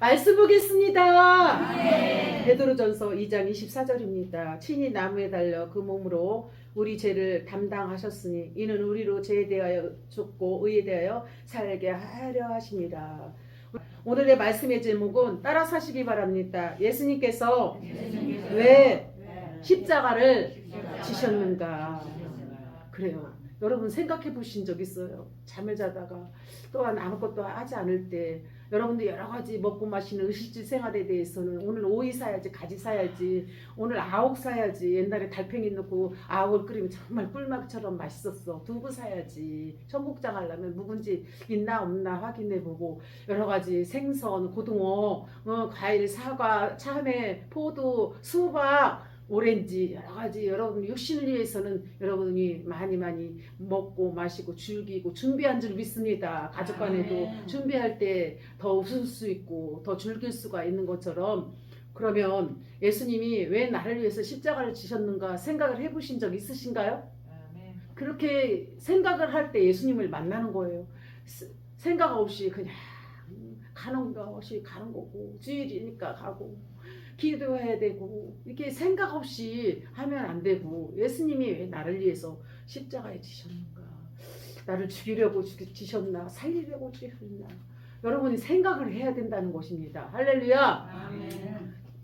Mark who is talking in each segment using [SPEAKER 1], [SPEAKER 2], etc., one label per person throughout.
[SPEAKER 1] 말씀 보겠습니다. 베드로전서 2장 24절입니다. 친히 나무에 달려 그 몸으로 우리 죄를 담당하셨으니 이는 우리로 죄에 대하여 죽고 의에 대하여 살게 하려 하십니다. 오늘의 말씀의 제목은 따라 사시기 바랍니다. 예수님께서 왜 십자가를 지셨는가? 그래요. 여러분 생각해 보신 적 있어요? 잠을 자다가 또한 아무것도 하지 않을 때 여러분들 여러 가지 먹고 마시는 의식주 생활에 대해서는 오늘 오이 사야지, 가지 사야지, 오늘 아욱 사야지, 옛날에 달팽이 넣고 아욱을 끓이면 정말 꿀맛처럼 맛있었어, 두부 사야지, 청국장 하려면 묵은지 있나 없나 확인해 보고 여러 가지 생선, 고등어, 과일, 사과, 참외, 포도, 수박, 오렌지 여러 가지 여러분 육신을 위해서는 여러분이 많이 먹고 마시고 즐기고 준비한 줄 믿습니다. 가족 간에도 준비할 때 더 웃을 수 있고 더 즐길 수가 있는 것처럼, 그러면 예수님이 왜 나를 위해서 십자가를 지셨는가 생각을 해보신 적 있으신가요? 그렇게 생각을 할 때 예수님을 만나는 거예요. 생각 없이 그냥 가는 것이 가는 거고 주일이니까 가고 기도해야 되고 이렇게 생각 없이 하면 안 되고, 예수님이 왜 나를 위해서 십자가에 지셨는가, 나를 죽이려고 지셨나 살리려고 지셨나, 여러분이 생각을 해야 된다는 것입니다. 할렐루야.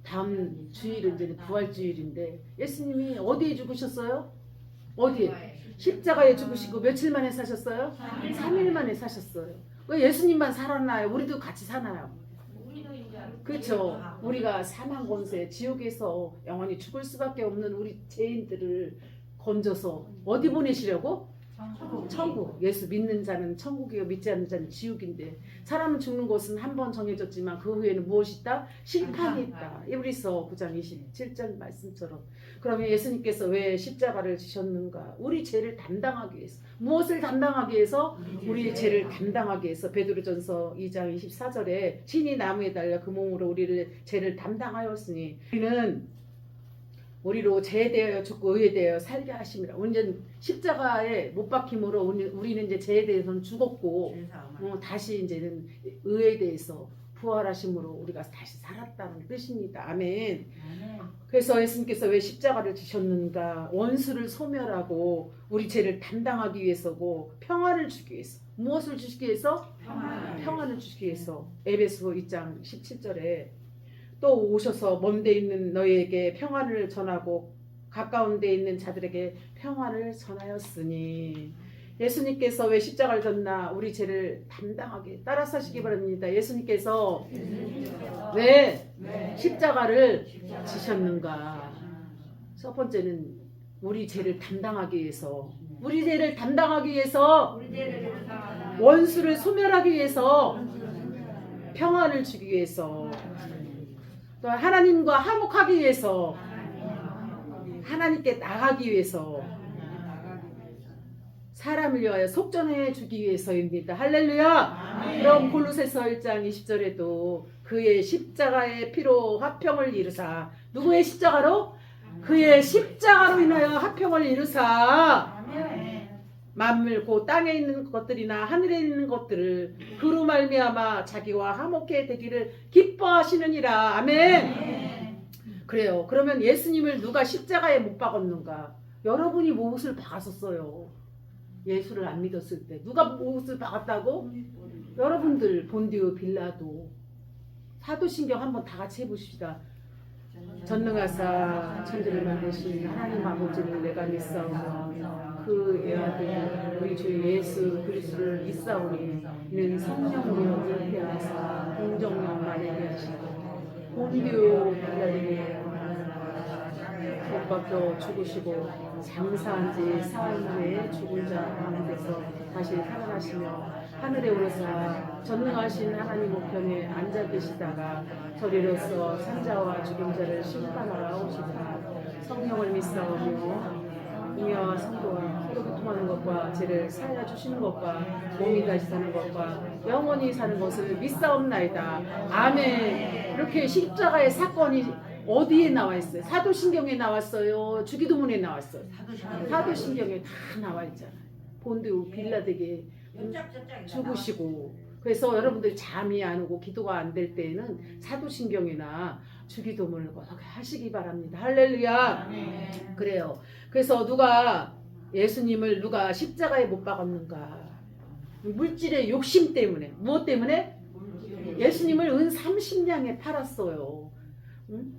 [SPEAKER 1] 다음 주일은 이제 부활주일인데 예수님이 어디에 죽으셨어요? 어디에? 십자가에 죽으시고 며칠 만에 사셨어요? 3일 만에 사셨어요. 왜 예수님만 살았나요? 우리도 같이 사나요? 그렇죠. 우리가 사망 권세, 지옥에서 영원히 죽을 수밖에 없는 우리 죄인들을 건져서 어디 보내시려고? 천국. 예수 믿는 자는 천국이요 믿지 않는 자는 지옥인데, 사람은 죽는 곳은 한 번 정해졌지만 그 후에는 무엇이 있다? 심판이 있다. 에브리서 9장 27절 말씀처럼. 그러면 예수님께서 왜 십자가를 지셨는가? 우리 죄를 담당하기 위해서. 무엇을 담당하기 위해서? 우리의 죄를 담당하기 위해서. 베드로전서 2장 24절에 친히 나무에 달려 그 몸으로 우리를 죄를 담당하였으니 우리로 죄에 대하여 죽고 의에 대하여 살게 하심이라. 우리는 십자가에 못 박힘으로 우리는 이제 죄에 대해서는 죽었고 다시 이제는 의에 대해서 부활하심으로 우리가 다시 살았다는 뜻입니다. 아멘. 그래서 예수님께서 왜 십자가를 지셨는가? 원수를 소멸하고 우리 죄를 담당하기 위해서고 평화를 주기 위해서. 무엇을 주시기 위해서? 평화를 주시기 위해서. 에베소 2장 17절에 또 오셔서 먼 데 있는 너희에게 평안을 전하고 가까운 데 있는 자들에게 평안을 전하였으니. 예수님께서 왜 십자가를 졌나? 우리 죄를 담당하게. 따라서 하시기 바랍니다. 예수님께서 왜 십자가를 지셨는가? 첫 번째는 우리 죄를 담당하기 위해서, 우리 죄를 담당하기 위해서, 원수를 소멸하기 위해서, 평안을 주기 위해서, 또 하나님과 화목하기 위해서, 하나님께 나가기 위해서, 사람을 위하여 속전해 주기 위해서입니다. 할렐루야. 그럼 골로새서 1장 20절에도 그의 십자가의 피로 화평을 이루사. 누구의 십자가로? 그의 십자가로 인하여 화평을 이루사 만물 곧 땅에 있는 것들이나 하늘에 있는 것들을 그로 말미암아 자기와 화목해 되기를 기뻐하시느니라. 아멘. 그래요. 그러면 예수님을 누가 십자가에 못 박았는가? 여러분이 못을 박았었어요. 예수를 안 믿었을 때 누가 못을 박았다고? 여러분들. 본디오 빌라도. 사도신경 한번 다 같이 해보십시다. 전능하사 천지를 만드신 하나님 아버지를 내가 믿사오며 그 애아들 우리 주 예수 그리스도를 믿사오니 이는 성령으로 잉태하사 공정령 만에게 하시고 본디오 빌라에게 못 박혀 죽으시고 장사한 지 사흘 후에 죽은 자 가운데서 다시 살아나시며 하늘에 오르사 전능하신 하나님 우편에 앉아 계시다가 저리로서 산자와 죽은 자를 심판하러 오시다. 성령을 믿사오며 이와 성도와 서로 교통하는 것과 죄를 사하여 주시는 것과 몸이 다시 사는 것과 영원히 사는 것을 믿사옵나이다. 아멘. 이렇게 십자가의 사건이 어디에 나와 있어요? 사도신경에 나왔어요? 주기도문에 나왔어요? 사도신경에 다 나와 있잖아요. 본디오 빌라에게 죽으시고 그래서 여러분들이 잠이 안 오고 기도가 안 될 때에는 사도신경이나 주기도문을 꼭 하시기 바랍니다. 할렐루야. 그래요. 그래서 예수님을 누가 십자가에 못 박았는가? 물질의 욕심 때문에. 무엇 때문에? 예수님을 은 30냥에 팔았어요. 응?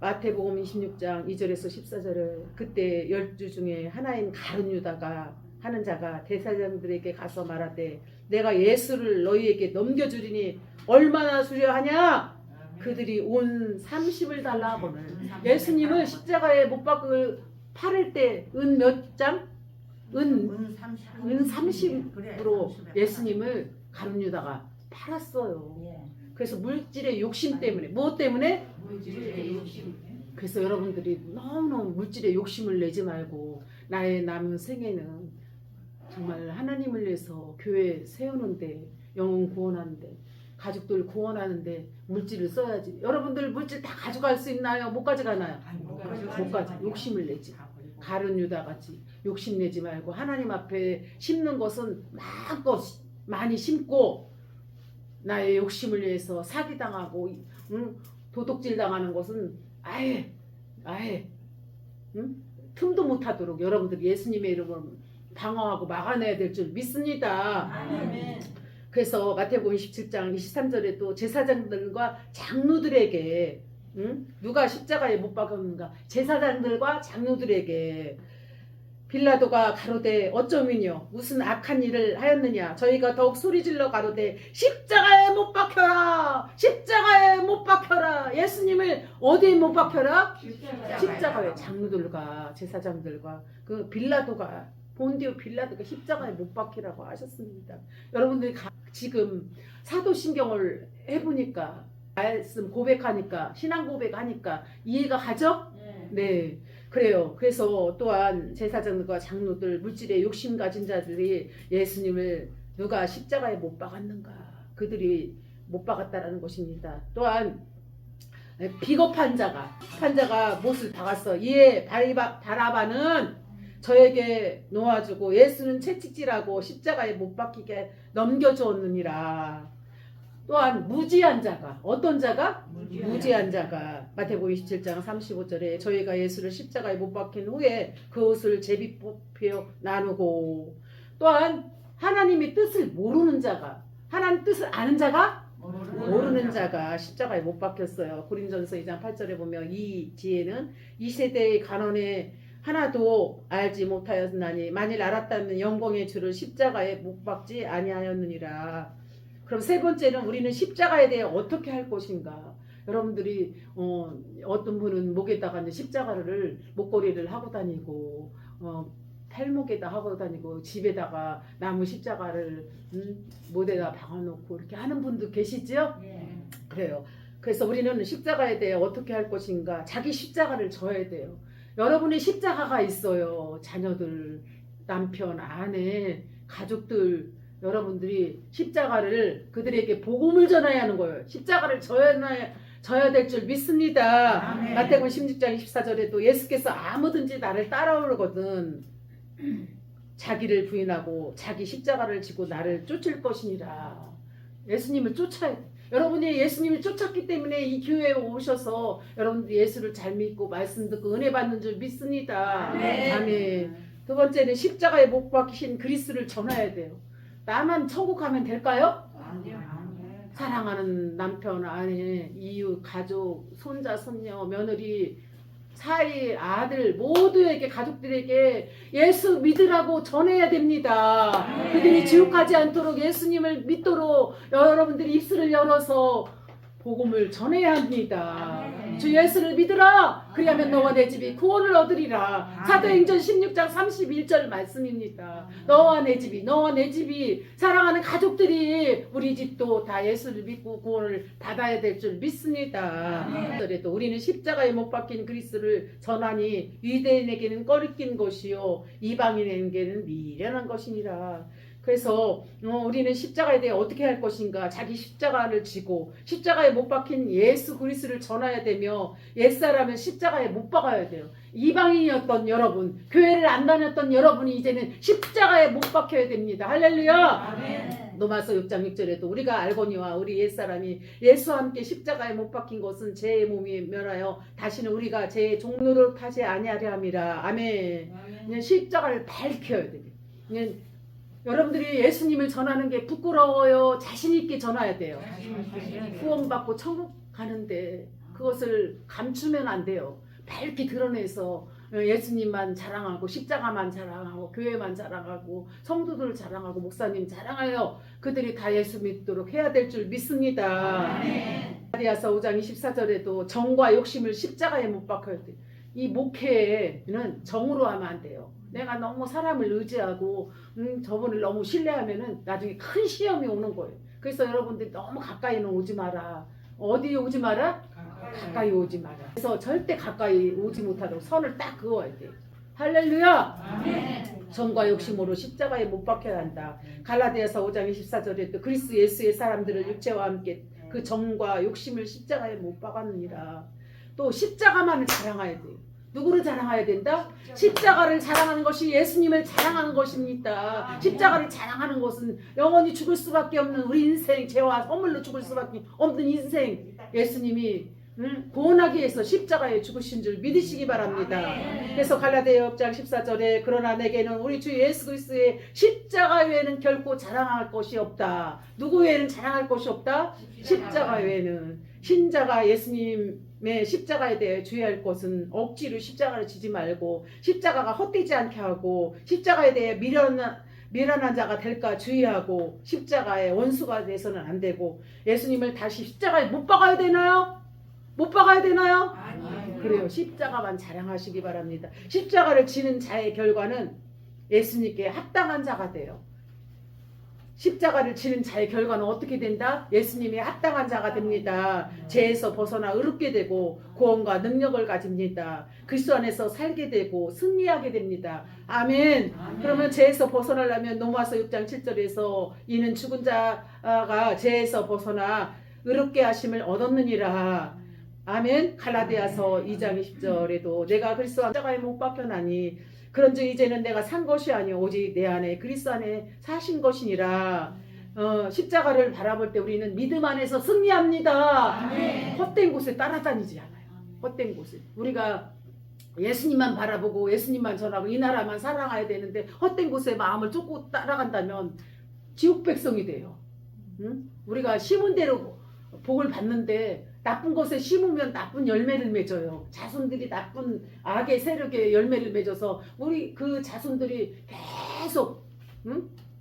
[SPEAKER 1] 마태복음 26장 2절에서 14절에 그때 12 중에 하나인 가룟 유다가 하는 자가 대사장들에게 가서 말하되 내가 예수를 너희에게 넘겨주리니 얼마나 수려하냐? 그들이 온 30을 달라 하거늘. 예수님을 십자가에 못 박을 팔을 때 은 몇 장? 은 30으로 예수님을 가룟 유다가 팔았어요. 그래서 물질의 욕심 때문에. 무엇 때문에? 그래서 여러분들이 너무너무 물질의 욕심을 내지 말고 나의 남은 생애는 정말 하나님을 위해서 교회 세우는데, 영혼 구원하는데, 가족들 구원하는데 물질을 써야지. 여러분들 물질 다 가져갈 수 있나요? 못 가져가나요? 못 가져. 욕심을 내지. 가룟 유다같이 욕심내지 말고 하나님 앞에 심는 것은 마음껏 많이 심고, 나의 욕심을 위해서 사기당하고 도둑질 당하는 것은 아예 틈도 못하도록 여러분들이 예수님의 이름으로 방어하고 막아내야 될 줄 믿습니다.
[SPEAKER 2] 아멘.
[SPEAKER 1] 그래서 마태복음 27장 23절에 또 제사장들과 장로들에게 누가 십자가에 못 박았는가? 제사장들과 장로들에게 빌라도가 가로되 어쩌면요 무슨 악한 일을 하였느냐? 저희가 더욱 소리질러 가로되 십자가에 못 박혀라! 십자가에 못 박혀라! 예수님을 어디에 못 박혀라? 십자가에. 장로들과 제사장들과 그 빌라도가, 본디오 빌라도가 십자가에 못 박히라고 하셨습니다. 여러분들이 지금 사도신경을 해보니까, 말씀 고백하니까, 신앙 고백하니까 이해가 가죠? 네. 그래요. 그래서 또한 제사장들과 장로들, 물질에 욕심 가진 자들이 예수님을 누가 십자가에 못 박았는가? 그들이 못 박았다라는 것입니다. 또한 비겁한 자가 못을 박았어. 이에 바라바는 저에게 놓아주고 예수는 채찍질하고 십자가에 못 박히게 넘겨주었느니라. 또한 무지한 자가, 어떤 자가? 무지한 자가 마태복음 27장 35절에 저희가 예수를 십자가에 못 박힌 후에 그 옷을 제비 뽑혀 나누고, 또한 하나님의 뜻을 모르는 자가, 하나님 뜻을 아는 자가? 모르는 자가 십자가에 못 박혔어요. 고린전서 2장 8절에 보면 이 지혜는 이 세대의 간언에 하나도 알지 못하였나니 만일 알았다면 영광의 주를 십자가에 못 박지 아니하였느니라. 그럼 세 번째는 우리는 십자가에 대해 어떻게 할 것인가? 여러분들이 어떤 분은 목에다가 이제 십자가를 목걸이를 하고 다니고 팔목에다 하고 다니고 집에다가 나무 십자가를 못에다 박아놓고 이렇게 하는 분도 계시죠? 그래요. 그래서 우리는 십자가에 대해 어떻게 할 것인가? 자기 십자가를 져야 돼요. 여러분의 십자가가 있어요. 자녀들, 남편, 아내, 가족들, 여러분들이 십자가를 그들에게 복음을 전해야 하는 거예요. 십자가를 져야 될 줄 믿습니다.
[SPEAKER 2] 아멘.
[SPEAKER 1] 마태복음 16장 24절에도 예수께서 아무든지 나를 따라오거든 자기를 부인하고 자기 십자가를 지고 나를 쫓을 것이니라. 예수님을 쫓아야 돼. 여러분이 예수님을 쫓았기 때문에 이 교회에 오셔서 여러분들이 예수를 잘 믿고 말씀 듣고 은혜 받는 줄 믿습니다.
[SPEAKER 2] 아멘.
[SPEAKER 1] 아멘. 두 번째는 십자가에 못 박히신 그리스도를 전해야 돼요. 나만 천국 가면 될까요?
[SPEAKER 2] 아니요.
[SPEAKER 1] 사랑하는 남편, 아내, 이웃, 가족, 손자, 손녀, 며느리, 사이, 아들 모두에게, 가족들에게 예수 믿으라고 전해야 됩니다. 그들이 지옥 가지 않도록 예수님을 믿도록 여러분들이 입술을 열어서 복음을 전해야 합니다. 주 예수를 믿으라. 그리하면 너와 내 집이 구원을 얻으리라. 사도행전 16장 31절 말씀입니다. 너와 내 집이 사랑하는 가족들이 우리 집도 다 예수를 믿고 구원을 받아야 될 줄 믿습니다. 그래도 우리는 십자가에 못 박힌 그리스도를 전하니 유대인에게는 꺼리낀 것이요 이방인에게는 미련한 것이니라. 그래서 우리는 십자가에 대해 어떻게 할 것인가? 자기 십자가를 지고 십자가에 못 박힌 예수 그리스도를 전해야 되며, 옛사람은 십자가에 못 박아야 돼요. 이방인이었던 여러분, 교회를 안 다녔던 여러분이 이제는 십자가에 못 박혀야 됩니다. 할렐루야. 로마서 6장 6절에도 우리가 알거니와 우리 옛사람이 예수와 함께 십자가에 못 박힌 것은 죄의 몸이 멸하여 다시는 우리가 죄의 종로를 타지 아니하려 함이라. 아멘. 그냥 십자가를 밝혀야 돼요. 그냥 여러분들이 예수님을 전하는 게 부끄러워요? 자신 있게 전해야 돼요. 구원받고 천국 가는데 그것을 감추면 안 돼요. 밝게 드러내서 예수님만 자랑하고 십자가만 자랑하고 교회만 자랑하고 성도들 자랑하고 목사님 자랑하여 그들이 다 예수 믿도록 해야 될 줄 믿습니다. 갈라디아서 5장 24절에도 정과 욕심을 십자가에 못 박혀야 돼. 이 목회는 정으로 하면 안 돼요. 내가 너무 사람을 의지하고 저분을 너무 신뢰하면은 나중에 큰 시험이 오는 거예요. 그래서 여러분들 너무 가까이는 오지 마라. 어디 오지 마라? 가까이 오지 마라. 그래서 절대 가까이 오지 못하도록 선을 딱 그어야 돼. 할렐루야. 정과 욕심으로 십자가에 못 박혀야 한다. 갈라디아서 5장 24절에 또 그리스도 예수의 사람들을 육체와 함께 그 정과 욕심을 십자가에 못 박았느니라. 또 십자가만을 자랑해야 돼요. 누구를 자랑해야 된다? 십자가를 자랑하는 것이 예수님을 자랑하는 것입니다. 십자가를 자랑하는 것은 영원히 죽을 수밖에 없는 우리 인생, 죄와 허물로 죽을 수밖에 없는 인생, 예수님이 구원하기 위해서 십자가에 죽으신 줄 믿으시기 바랍니다. 그래서 갈라디아 6장 14절에 그러나 내게는 우리 주 예수 그리스도의 십자가 외에는 결코 자랑할 것이 없다. 누구 외에는 자랑할 것이 없다? 십자가 외에는. 신자가 예수님의 십자가에 대해 주의할 것은 억지로 십자가를 지지 말고 십자가가 헛되지 않게 하고 십자가에 대해 미련한 자가 될까 주의하고 십자가의 원수가 돼서는 안 되고 예수님을 다시 십자가에 못 박아야 되나요? 못 박아야 되나요?
[SPEAKER 2] 아니요.
[SPEAKER 1] 그래요. 십자가만 자랑하시기 바랍니다. 십자가를 지는 자의 결과는 예수님께 합당한 자가 돼요. 십자가를 지는 자의 결과는 어떻게 된다? 예수님이 합당한 자가 됩니다. 죄에서 벗어나 의롭게 되고 구원과 능력을 가집니다. 그리스도 안에서 살게 되고 승리하게 됩니다. 아멘. 그러면 죄에서 벗어나려면 로마서 6장 7절에서 이는 죽은 자가 죄에서 벗어나 의롭게 하심을 얻었느니라. 아멘. 갈라디아서 2장 20절에도 내가 그리스도 십자가에 못 박혀나니 그런즉 이제는 내가 산 것이 아니오 오직 내 안에 그리스도 안에 사신 것이니라. 십자가를 바라볼 때 우리는 믿음 안에서 승리합니다. 헛된 곳에 따라다니지 않아요. 헛된 곳에 우리가 예수님만 바라보고 예수님만 전하고 이 나라만 사랑해야 되는데 헛된 곳에 마음을 쫓고 따라간다면 지옥 백성이 돼요. 응? 우리가 심은 대로 복을 받는데 나쁜 것에 심으면 나쁜 열매를 맺어요. 자손들이 나쁜 악의 세력의 열매를 맺어서 우리 그 자손들이 계속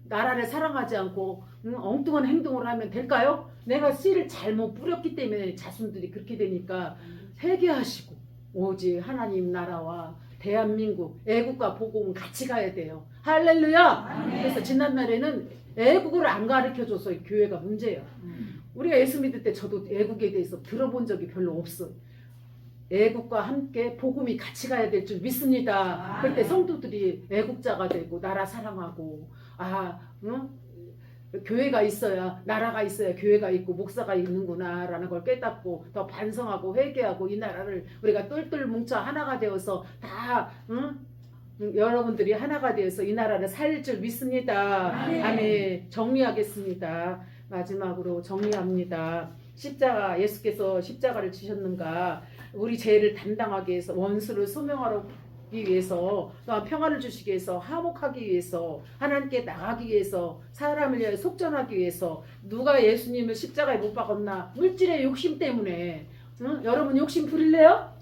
[SPEAKER 1] 나라를 사랑하지 않고 엉뚱한 행동을 하면 될까요? 내가 씨를 잘못 뿌렸기 때문에 자손들이 그렇게 되니까 회개하시고 오직 하나님 나라와 대한민국 애국과 복음은 같이 가야 돼요. 할렐루야. 그래서 지난날에는 애국을 안 가르쳐줘서 교회가 문제예요. 우리가 예수 믿을 때 저도 애국에 대해서 들어본 적이 별로 없어요. 애국과 함께 복음이 같이 가야 될 줄 믿습니다. 그럴 때 성도들이 애국자가 되고 나라 사랑하고 교회가 있어야 나라가 있어야 교회가 있고 목사가 있는구나 라는 걸 깨닫고 더 반성하고 회개하고 이 나라를 우리가 똘똘 뭉쳐 하나가 되어서 다 여러분들이 하나가 되어서 이 나라를 살릴 줄 믿습니다. 아멘. 정리하겠습니다. 마지막으로 정리합니다. 십자가, 예수께서 십자가를 지셨는가? 우리 죄를 담당하기 위해서, 원수를 소명하기 위해서, 또한 평안을 주시기 위해서, 화목하기 위해서, 하나님께 나가기 위해서, 사람을 위해 속전하기 위해서. 누가 예수님을 십자가에 못 박았나? 물질의 욕심 때문에. 여러분 욕심 부릴래요?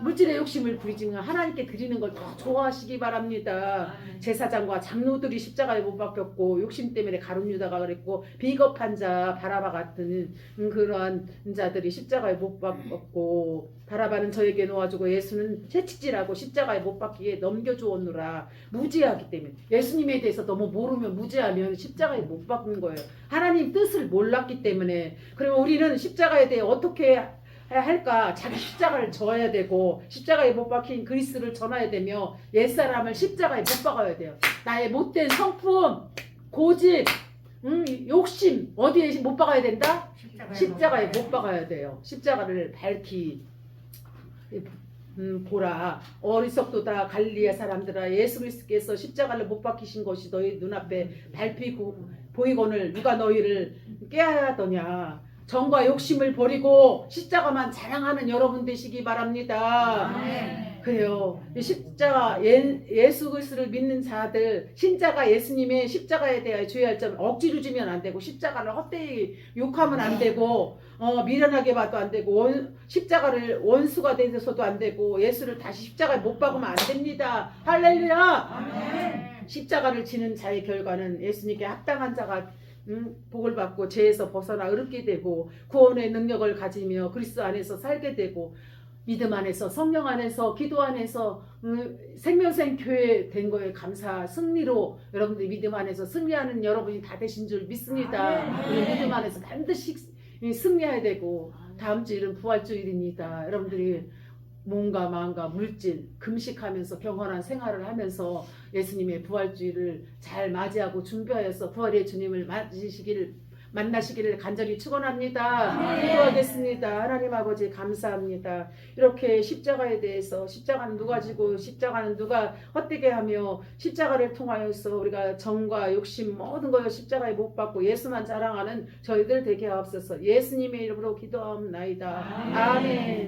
[SPEAKER 1] 물질의 욕심을 부리지만 하나님께 드리는 걸 더 좋아하시기 바랍니다. 제사장과 장로들이 십자가에 못 박혔고 욕심 때문에 가룟 유다가 그랬고 비겁한 자 바라바 같은 그러한 자들이 십자가에 못 박혔고 바라바는 저에게 놓아주고 예수는 채찍질하고 십자가에 못 박히게 넘겨주었노라. 무지하기 때문에 예수님에 대해서 너무 모르면 무지하면 십자가에 못 박은 거예요. 하나님 뜻을 몰랐기 때문에. 그러면 우리는 십자가에 대해 어떻게 할까? 자기 십자가를 져야 되고 십자가에 못 박힌 그리스도를 전해야 되며 옛사람을 십자가에 못 박아야 돼요. 나의 못된 성품, 고집, 욕심 어디에 못 박아야 된다? 십자가에 못 박아야 돼요. 십자가를 밝히 보라. 어리석도다 갈릴리아 사람들아 예수 그리스도께서 십자가를 못 박히신 것이 너희 눈앞에 보이거늘 누가 너희를 깨야 하더냐. 정과 욕심을 버리고 십자가만 자랑하는 여러분 되시기 바랍니다. 그래요. 이 십자가 예수 그리스도를 믿는 자들 신자가 예수님의 십자가에 대하여 주의할 점 억지로 주면 안 되고 십자가를 헛되이 욕하면 안 되고 미련하게 봐도 안 되고 십자가를 원수가 돼서도 안 되고 예수를 다시 십자가에 못 박으면 안 됩니다. 할렐루야. 십자가를 지는 자의 결과는 예수님께 합당한 자가 복을 받고 죄에서 벗어나 의롭게 되고 구원의 능력을 가지며 그리스도 안에서 살게 되고 믿음 안에서 성령 안에서 기도 안에서 생명생 교회 된 거에 감사 승리로 여러분들이 믿음 안에서 승리하는 여러분이 다 되신 줄 믿습니다. 우리 믿음 안에서 반드시 승리해야 되고 다음 주일은 부활주일입니다. 여러분들이 몸과 마음과 물질 금식하면서 경건한 생활을 하면서 예수님의 부활주일을 잘 맞이하고 준비하여서 부활의 주님을 만나시기를 간절히 축원합니다. 기도하겠습니다. 하나님 아버지 감사합니다. 이렇게 십자가에 대해서 십자가는 누가 지고 십자가는 누가 헛되게 하며 십자가를 통하여서 우리가 정과 욕심 모든 것을 십자가에 못 박고 예수만 자랑하는 저희들 되게 하옵소서. 예수님의 이름으로 기도하옵나이다. 아멘.